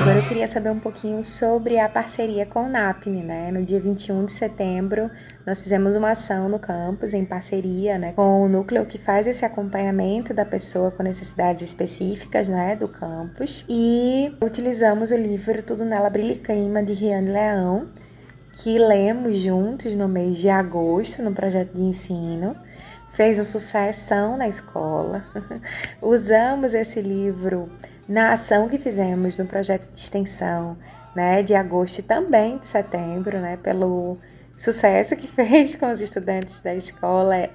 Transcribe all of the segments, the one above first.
Agora eu queria saber um pouquinho sobre a parceria com o NAPNE, né? No dia 21 de setembro, nós fizemos uma ação no campus em parceria, né, com o núcleo que faz esse acompanhamento da pessoa com necessidades específicas, né, do campus. E utilizamos o livro Tudo Nela Brilha e Queima, de Riane Leão, que lemos juntos no mês de agosto, no projeto de ensino. Fez uma sucessão na escola. Usamos esse livro na ação que fizemos no projeto de extensão, né, de agosto e também de setembro, né, pelo sucesso que fez com os estudantes da escola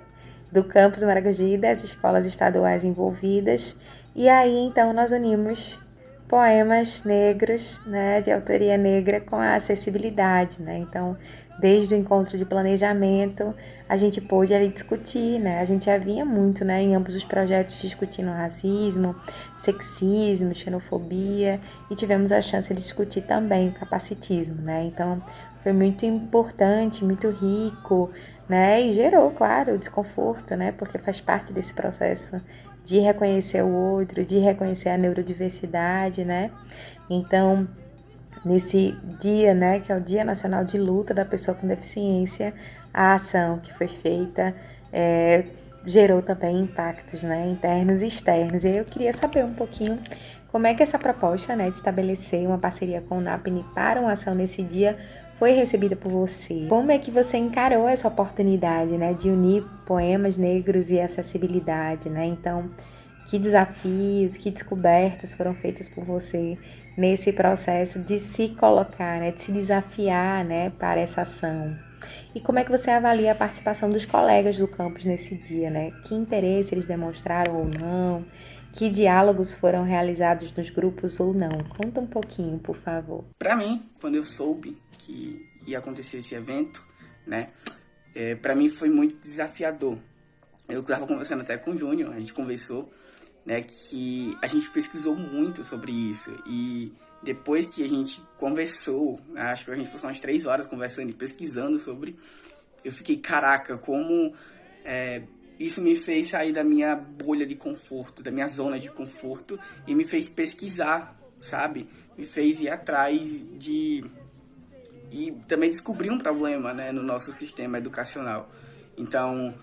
do campus Maragogi e das escolas estaduais envolvidas. E aí, então, nós unimos poemas negros, né, de autoria negra com a acessibilidade, né? Então, desde o encontro de planejamento, a gente pôde ali discutir, né? A gente já vinha muito, né, em ambos os projetos discutindo racismo, sexismo, xenofobia e tivemos a chance de discutir também o capacitismo, né? Então, foi muito importante, muito rico, né? E gerou, claro, o desconforto, né? Porque faz parte desse processo de reconhecer o outro, de reconhecer a neurodiversidade, né? Então, nesse dia, né, que é o Dia Nacional de Luta da Pessoa com Deficiência, a ação que foi feita gerou também impactos, né, internos e externos. E aí eu queria saber um pouquinho como é que essa proposta, né, de estabelecer uma parceria com o NAPNE para uma ação nesse dia foi recebida por você. Como é que você encarou essa oportunidade, né, de unir poemas negros e acessibilidade, né? Então, que desafios, que descobertas foram feitas por você nesse processo de se colocar, né, de se desafiar, né, para essa ação? E como é que você avalia a participação dos colegas do campus nesse dia, né? Que interesse eles demonstraram ou não? Que diálogos foram realizados nos grupos ou não? Conta um pouquinho, por favor. Para mim, quando eu soube que ia acontecer esse evento, né, para mim foi muito desafiador. Eu estava conversando até com o Júnior, a gente conversou, né, que a gente pesquisou muito sobre isso e depois que a gente conversou, acho que a gente passou umas 3 horas conversando e pesquisando sobre, eu fiquei, caraca, como isso me fez sair da minha bolha de conforto, da minha zona de conforto e me fez pesquisar, sabe? Me fez ir atrás de... E também descobrir um problema, né, no nosso sistema educacional. Então,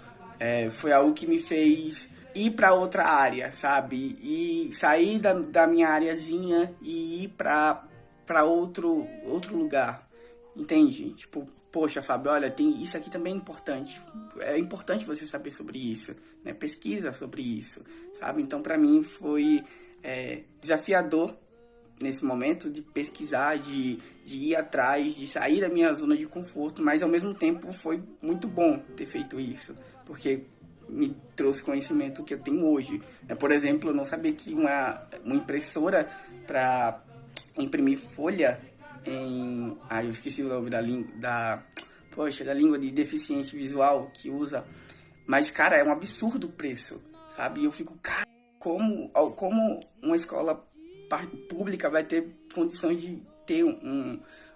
foi algo que me fez ir para outra área, sabe? E sair da minha areazinha e ir para outro lugar, entende? Tipo, poxa, Fábio, olha, tem isso aqui também é importante. É importante você saber sobre isso, né? Pesquisa sobre isso, sabe? Então, para mim, foi desafiador nesse momento de pesquisar, de ir atrás, de sair da minha zona de conforto, mas ao mesmo tempo foi muito bom ter feito isso, porque me trouxe conhecimento que eu tenho hoje. Por exemplo, eu não sabia que uma impressora para imprimir folha em... eu esqueci o nome da língua de deficiente visual que usa, mas, cara, é um absurdo o preço, sabe? E eu fico, cara, como uma escola pública vai ter condições de ter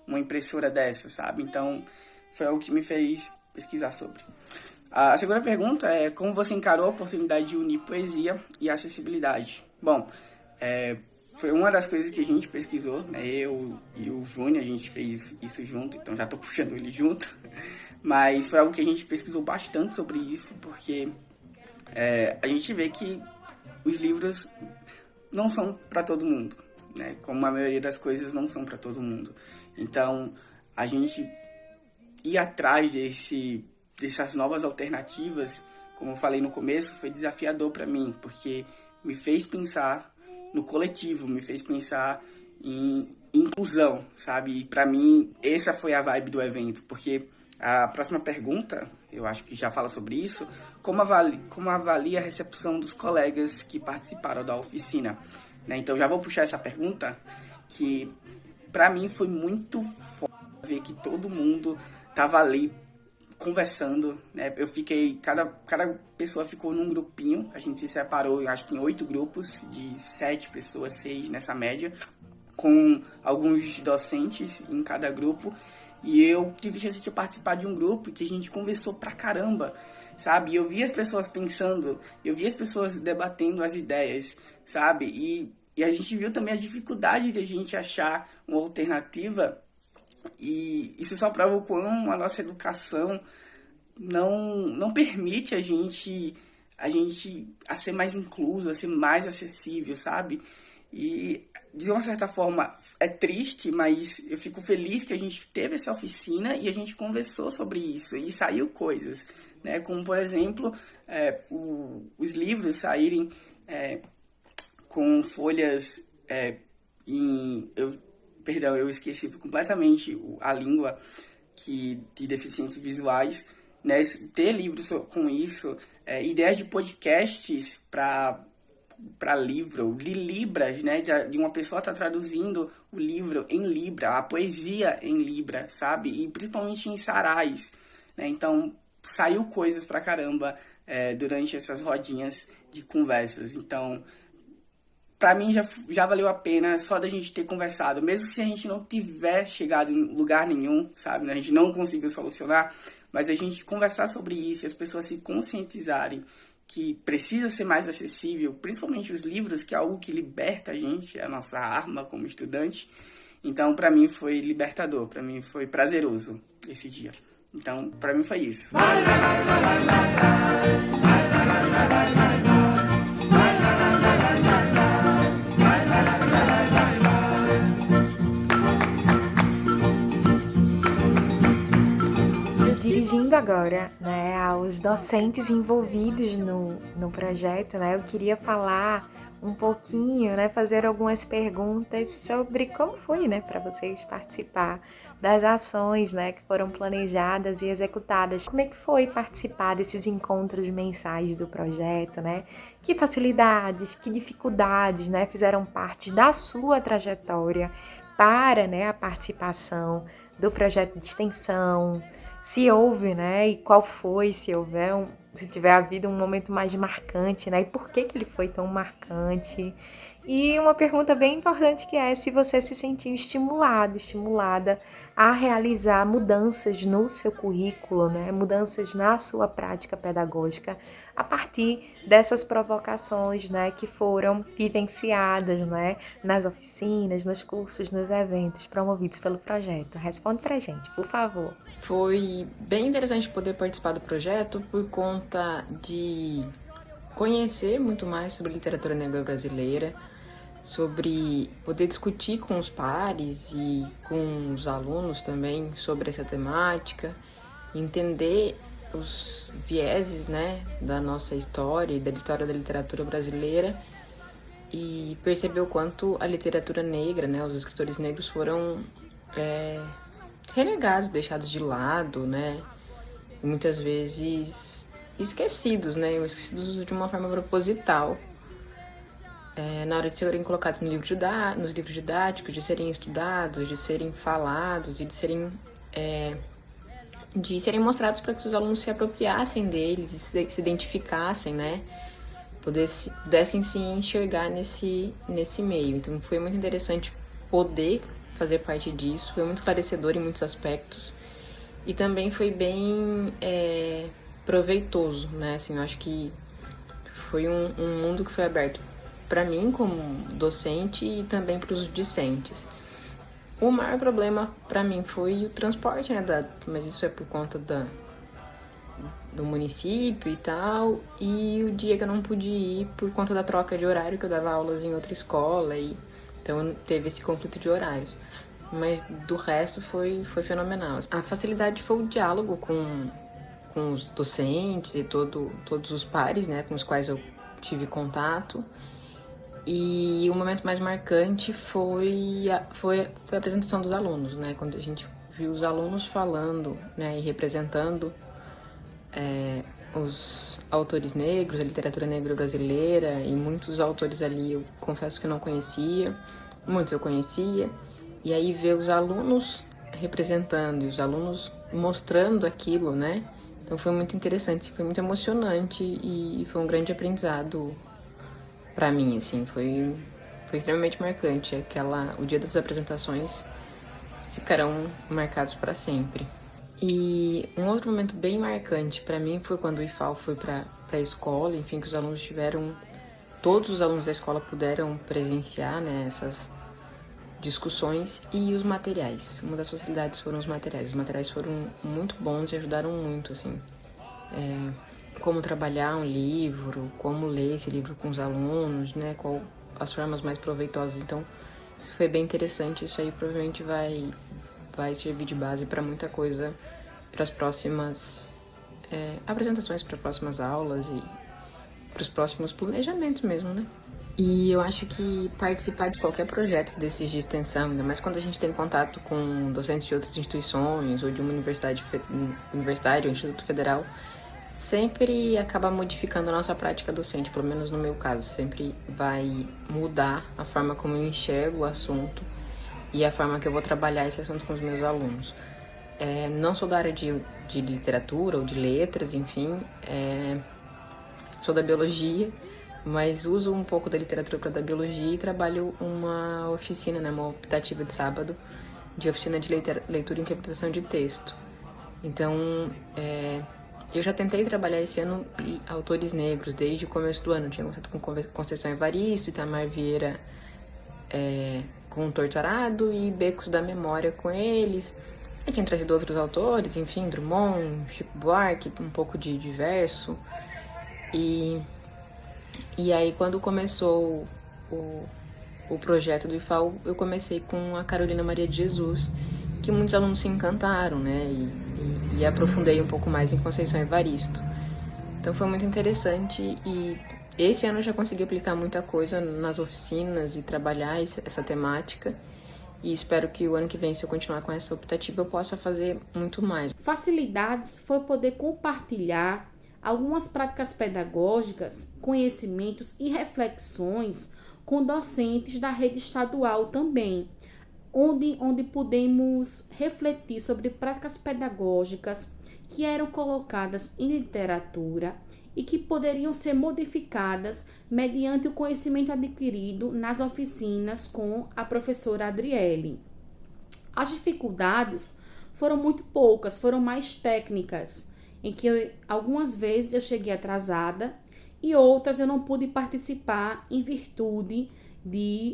uma impressora dessa, sabe? Então, foi algo que me fez pesquisar sobre. A segunda pergunta é como você encarou a oportunidade de unir poesia e acessibilidade? Bom, foi uma das coisas que a gente pesquisou, né? Eu e o Júnior, a gente fez isso junto, então já tô puxando ele junto. Mas foi algo que a gente pesquisou bastante sobre isso, porque a gente vê que os livros não são para todo mundo, né? Como a maioria das coisas não são para todo mundo. Então, a gente ir atrás dessas novas alternativas, como eu falei no começo, foi desafiador para mim, porque me fez pensar no coletivo, me fez pensar em inclusão, sabe? E para mim, essa foi a vibe do evento, porque a próxima pergunta, eu acho que já fala sobre isso, como avalia a recepção dos colegas que participaram da oficina, né? Então já vou puxar essa pergunta, que para mim foi muito foda ver que todo mundo tava ali conversando, né? Eu fiquei, cada pessoa ficou num grupinho, a gente se separou, acho que em 8 grupos, de 7 pessoas, 6 nessa média, com alguns docentes em cada grupo. E eu tive chance de participar de um grupo que a gente conversou pra caramba, sabe? E eu vi as pessoas pensando, eu vi as pessoas debatendo as ideias, sabe? E E a gente viu também a dificuldade de a gente achar uma alternativa, e isso só prova o quão a nossa educação não permite a ser mais incluso, a ser mais acessível, sabe? E, de uma certa forma, é triste, mas eu fico feliz que a gente teve essa oficina e a gente conversou sobre isso e saiu coisas, né? Como, por exemplo, os livros saírem com folhas eu esqueci completamente a língua de deficientes visuais, né? Ter livros com isso, ideias de podcasts para livro, de libras, né? De uma pessoa estar traduzindo o livro em libra, a poesia em libra, sabe? E principalmente em sarais, né? Então, saiu coisas pra caramba durante essas rodinhas de conversas. Então, pra mim já valeu a pena só da gente ter conversado, mesmo se a gente não tiver chegado em lugar nenhum, sabe? A gente não conseguiu solucionar, mas a gente conversar sobre isso e as pessoas se conscientizarem que precisa ser mais acessível, principalmente os livros, que é algo que liberta a gente, é a nossa arma como estudante. Então, pra mim foi libertador, pra mim foi prazeroso esse dia. Então, pra mim foi isso. Dirigindo agora, né, aos docentes envolvidos no projeto, né, eu queria falar um pouquinho, né, fazer algumas perguntas sobre como foi, né, para vocês participar das ações, né, que foram planejadas e executadas. Como é que foi participar desses encontros mensais do projeto, né? Que facilidades, que dificuldades, né, fizeram parte da sua trajetória para, né, a participação do projeto de extensão? Se houve, né, e qual foi, se tiver havido um momento mais marcante, né, e por que ele foi tão marcante. E uma pergunta bem importante que é se você se sentiu estimulada a realizar mudanças no seu currículo, né, mudanças na sua prática pedagógica a partir dessas provocações, né, que foram vivenciadas, né, nas oficinas, nos cursos, nos eventos promovidos pelo projeto. Responde pra gente, por favor. Foi bem interessante poder participar do projeto por conta de conhecer muito mais sobre literatura negra brasileira, sobre poder discutir com os pares e com os alunos também sobre essa temática, entender os vieses, né, da nossa história e da história da literatura brasileira e perceber o quanto a literatura negra, né, os escritores negros foram renegados, deixados de lado, né, e muitas vezes esquecidos, né, esquecidos de uma forma proposital. Na hora de serem colocados nos livros didáticos, de serem estudados, de serem falados e de serem mostrados para que os alunos se apropriassem deles e se identificassem, né? Pudessem se enxergar nesse meio. Então foi muito interessante poder fazer parte disso, foi muito esclarecedor em muitos aspectos e também foi bem proveitoso, né? Assim, eu acho que foi um mundo que foi aberto para mim como docente e também para os discentes. O maior problema para mim foi o transporte, né? Mas isso é por conta do município e tal. E o dia que eu não pude ir por conta da troca de horário, que eu dava aulas em outra escola. Então teve esse conflito de horários. Mas do resto foi fenomenal. A facilidade foi o diálogo com os docentes e todos os pares, né? Com os quais eu tive contato. E o momento mais marcante foi a apresentação dos alunos, né? Quando a gente viu os alunos falando, né, e representando os autores negros, a literatura negra brasileira, e muitos autores ali eu confesso que não conhecia, muitos eu conhecia, e aí ver os alunos representando e os alunos mostrando aquilo, né? Então foi muito interessante, foi muito emocionante e foi um grande aprendizado para mim, assim, foi extremamente marcante. O dia das apresentações ficarão marcados para sempre. E um outro momento bem marcante para mim foi quando o IFAL foi para a escola, enfim, que os alunos tiveram todos os alunos da escola puderam presenciar, né, essas discussões e os materiais. Uma das facilidades foram os materiais. Os materiais foram muito bons e ajudaram muito, assim. Como trabalhar um livro, como ler esse livro com os alunos, né, qual as formas mais proveitosas. Então, isso foi bem interessante. Isso aí provavelmente vai servir de base para muita coisa para as próximas apresentações, para as próximas aulas e para os próximos planejamentos mesmo, né? E eu acho que participar de qualquer projeto desses de extensão, ainda mais quando a gente tem contato com docentes de outras instituições ou de uma universidade ou instituto federal, sempre acaba modificando a nossa prática docente, pelo menos no meu caso, sempre vai mudar a forma como eu enxergo o assunto e a forma que eu vou trabalhar esse assunto com os meus alunos. Não sou da área de literatura ou de letras, enfim, sou da biologia, mas uso um pouco da literatura para dar biologia e trabalho uma oficina, né, uma optativa de sábado, de oficina de leitura e interpretação de texto. Então, eu já tentei trabalhar esse ano autores negros desde o começo do ano. Tinha contato com Conceição Evaristo, Itamar Vieira com o Torturado e Becos da Memória com eles. Eu tinha trazido outros autores, enfim, Drummond, Chico Buarque, um pouco de verso. E aí, quando começou o projeto do IFAL, eu comecei com a Carolina Maria de Jesus, que muitos alunos se encantaram, né? E aprofundei um pouco mais em Conceição Evaristo. Então foi muito interessante e esse ano eu já consegui aplicar muita coisa nas oficinas e trabalhar essa temática. E espero que o ano que vem, se eu continuar com essa optativa, eu possa fazer muito mais. Facilidades foi poder compartilhar algumas práticas pedagógicas, conhecimentos e reflexões com docentes da rede estadual também, onde pudemos refletir sobre práticas pedagógicas que eram colocadas em literatura e que poderiam ser modificadas mediante o conhecimento adquirido nas oficinas com a professora Adriele. As dificuldades foram muito poucas, foram mais técnicas, em que algumas vezes eu cheguei atrasada e outras eu não pude participar em virtude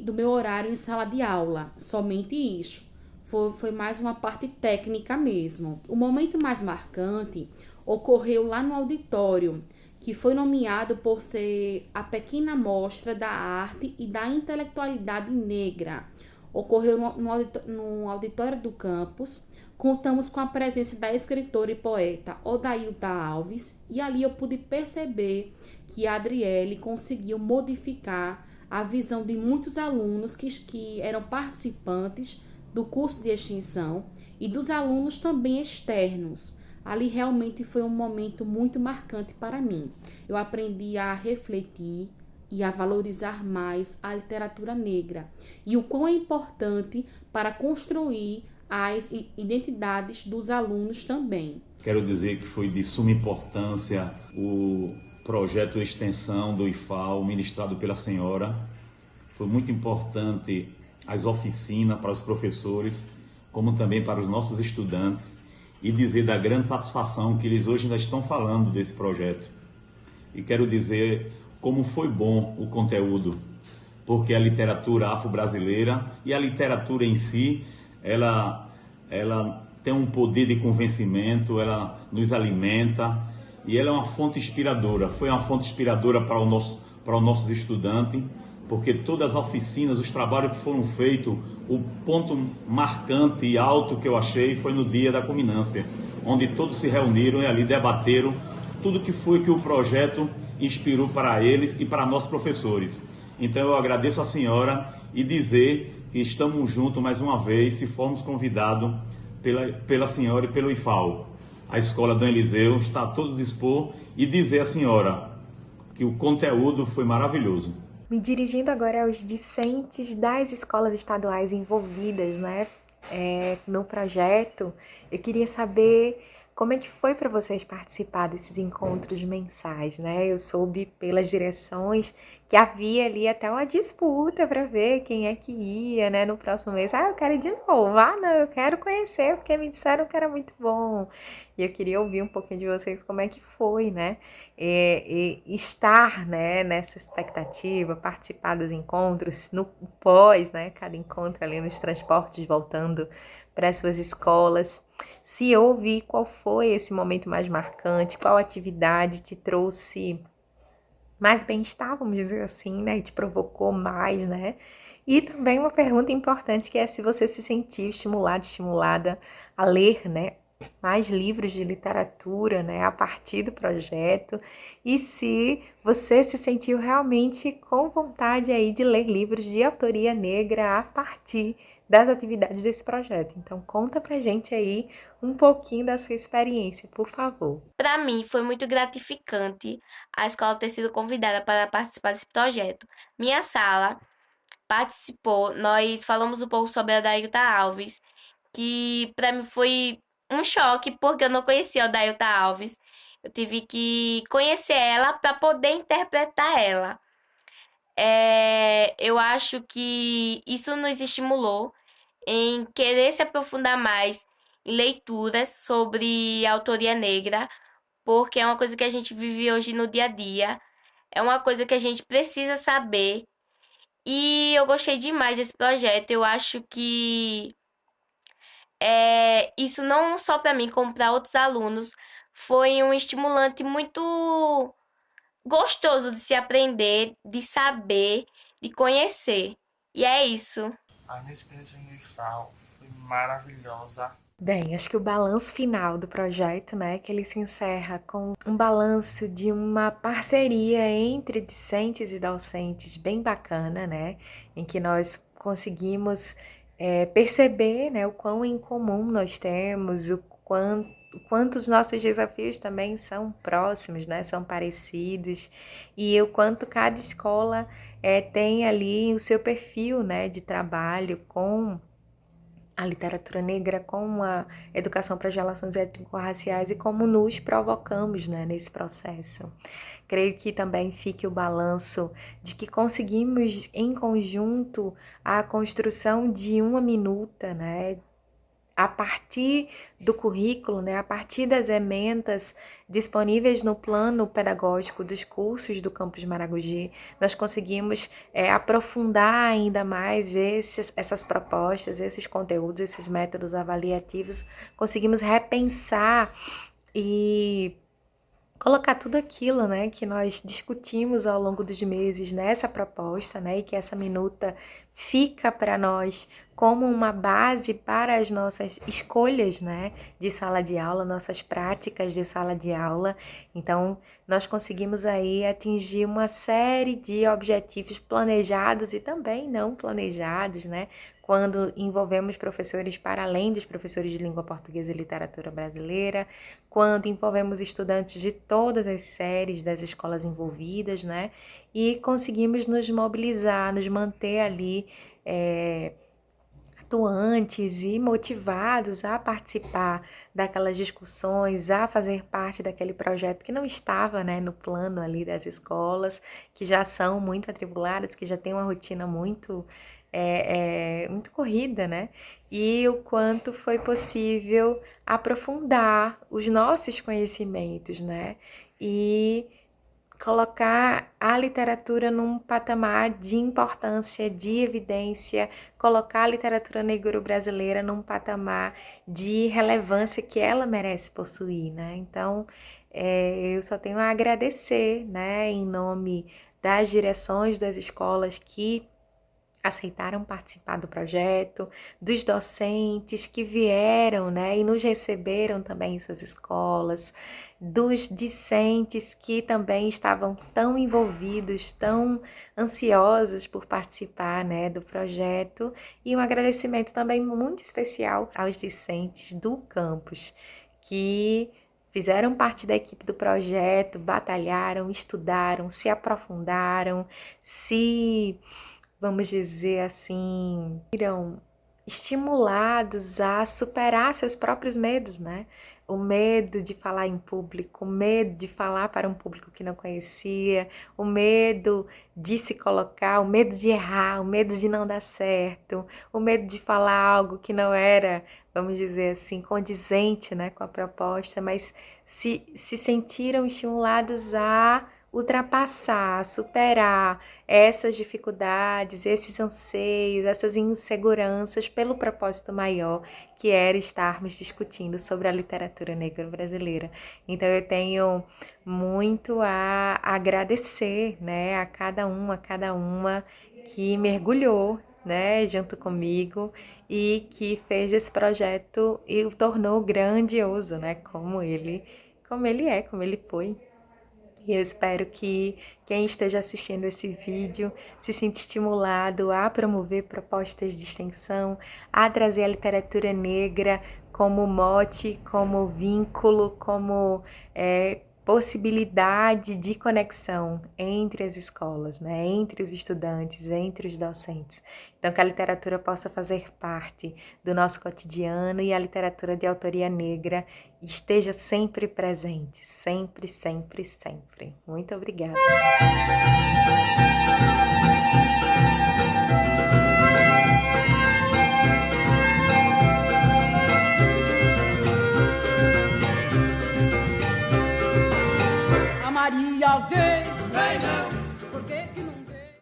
do meu horário em sala de aula, somente isso. Foi mais uma parte técnica mesmo. O momento mais marcante ocorreu lá no auditório, que foi nomeado por ser a pequena mostra da arte e da intelectualidade negra. Ocorreu no auditório do campus. Contamos com a presença da escritora e poeta Odailta Alves e ali eu pude perceber que a Adriele conseguiu modificar a visão de muitos alunos que eram participantes do curso de extensão e dos alunos também externos. Ali realmente foi um momento muito marcante para mim. Eu aprendi a refletir e a valorizar mais a literatura negra e o quão é importante para construir as identidades dos alunos também. Quero dizer que foi de suma importância o projeto de extensão do IFAL, ministrado pela senhora. Foi muito importante as oficinas para os professores, como também para os nossos estudantes, e dizer da grande satisfação que eles hoje ainda estão falando desse projeto. E quero dizer como foi bom o conteúdo, porque a literatura afro-brasileira e a literatura em si, ela tem um poder de convencimento, ela nos alimenta e ela é uma fonte inspiradora. Foi uma fonte inspiradora para os nossos estudantes, porque todas as oficinas, os trabalhos que foram feitos, o ponto marcante e alto que eu achei foi no dia da culminância, onde todos se reuniram e ali debateram tudo que foi que o projeto inspirou para eles e para nós professores. Então eu agradeço a senhora e dizer que estamos juntos mais uma vez, se formos convidados pela senhora e pelo IFAL. A Escola Dom Eliseu está a todos dispor e dizer à senhora que o conteúdo foi maravilhoso. Me dirigindo agora aos discentes das escolas estaduais envolvidas, né, no projeto, eu queria saber como é que foi para vocês participar desses encontros mensais, né? Eu soube pelas direções que havia ali até uma disputa para ver quem é que ia, né, no próximo mês. Ah, eu quero ir de novo. Ah, não, eu quero conhecer, porque me disseram que era muito bom. E eu queria ouvir um pouquinho de vocês como é que foi, né, e estar, né, nessa expectativa, participar dos encontros, no pós, né, cada encontro ali nos transportes, voltando para as suas escolas. Se houve, qual foi esse momento mais marcante? Qual atividade te trouxe mais bem-estar, vamos dizer assim, né? E te provocou mais, né? E também uma pergunta importante que é se você se sentiu estimulado, estimulada a ler, né? Mais livros de literatura, né? A partir do projeto. E se você se sentiu realmente com vontade aí de ler livros de autoria negra a partir das atividades desse projeto. Então, conta pra gente aí um pouquinho da sua experiência, por favor. Para mim, foi muito gratificante a escola ter sido convidada para participar desse projeto. Minha sala participou, nós falamos um pouco sobre a Odailton Alves, que para mim foi um choque, porque eu não conhecia a Odailton Alves. Eu tive que conhecer ela para poder interpretar ela. Eu acho que isso nos estimulou em querer se aprofundar mais em leituras sobre autoria negra, porque é uma coisa que a gente vive hoje no dia a dia, é uma coisa que a gente precisa saber. E eu gostei demais desse projeto. Eu acho que isso não só para mim, como para outros alunos, foi um estimulante muito gostoso de se aprender, de saber, de conhecer. E é isso. A minha experiência no IFAL foi maravilhosa. Bem, acho que o balanço final do projeto, né, que ele se encerra com um balanço de uma parceria entre discentes e docentes bem bacana, né, em que nós conseguimos perceber, né, o quão em comum nós temos, o quanto os nossos desafios também são próximos, né, são parecidos, e o quanto cada escola tem ali o seu perfil, né, de trabalho com a literatura negra, com a educação para as relações étnico-raciais e como nos provocamos, né, nesse processo. Creio que também fique o balanço de que conseguimos em conjunto a construção de uma minuta, né, a partir do currículo, né, a partir das ementas disponíveis no plano pedagógico dos cursos do Campus Maragogi, nós conseguimos aprofundar ainda mais essas propostas, esses conteúdos, esses métodos avaliativos, conseguimos repensar e colocar tudo aquilo, né, que nós discutimos ao longo dos meses nessa proposta, né, e que essa minuta fica para nós como uma base para as nossas escolhas, né, de sala de aula, nossas práticas de sala de aula. Então, nós conseguimos aí atingir uma série de objetivos planejados e também não planejados, né, quando envolvemos professores para além dos professores de língua portuguesa e literatura brasileira, quando envolvemos estudantes de todas as séries das escolas envolvidas, né, e conseguimos nos mobilizar, nos manter ali atuantes e motivados a participar daquelas discussões, a fazer parte daquele projeto que não estava, né, no plano ali das escolas, que já são muito atribuladas, que já têm uma rotina muito muito corrida, né? E o quanto foi possível aprofundar os nossos conhecimentos, né? E colocar a literatura num patamar de importância, de evidência, colocar a literatura negro-brasileira num patamar de relevância que ela merece possuir, né? Então, eu só tenho a agradecer, né, em nome das direções das escolas que aceitaram participar do projeto, dos docentes que vieram, né, e nos receberam também em suas escolas, dos discentes que também estavam tão envolvidos, tão ansiosos por participar, né, do projeto, e um agradecimento também muito especial aos discentes do campus, que fizeram parte da equipe do projeto, batalharam, estudaram, se aprofundaram, vamos dizer assim, viram estimulados a superar seus próprios medos, né? o medo de falar em público, o medo de falar para um público que não conhecia, o medo de se colocar, o medo de errar, o medo de não dar certo, o medo de falar algo que não era, vamos dizer assim, condizente, né, com a proposta, mas se sentiram estimulados a ultrapassar, superar essas dificuldades, esses anseios, essas inseguranças pelo propósito maior, que era estarmos discutindo sobre a literatura negra brasileira. Então eu tenho muito a agradecer, né, a cada uma que mergulhou, né, junto comigo e que fez esse projeto e o tornou grandioso, né, como ele foi. E eu espero que quem esteja assistindo esse vídeo se sinta estimulado a promover propostas de extensão, a trazer a literatura negra como mote, como vínculo, como possibilidade de conexão entre as escolas, né? Entre os estudantes, entre os docentes. Então, que a literatura possa fazer parte do nosso cotidiano e a literatura de autoria negra esteja sempre presente, sempre, sempre, sempre. Muito obrigada. A Maria vem não, porque que não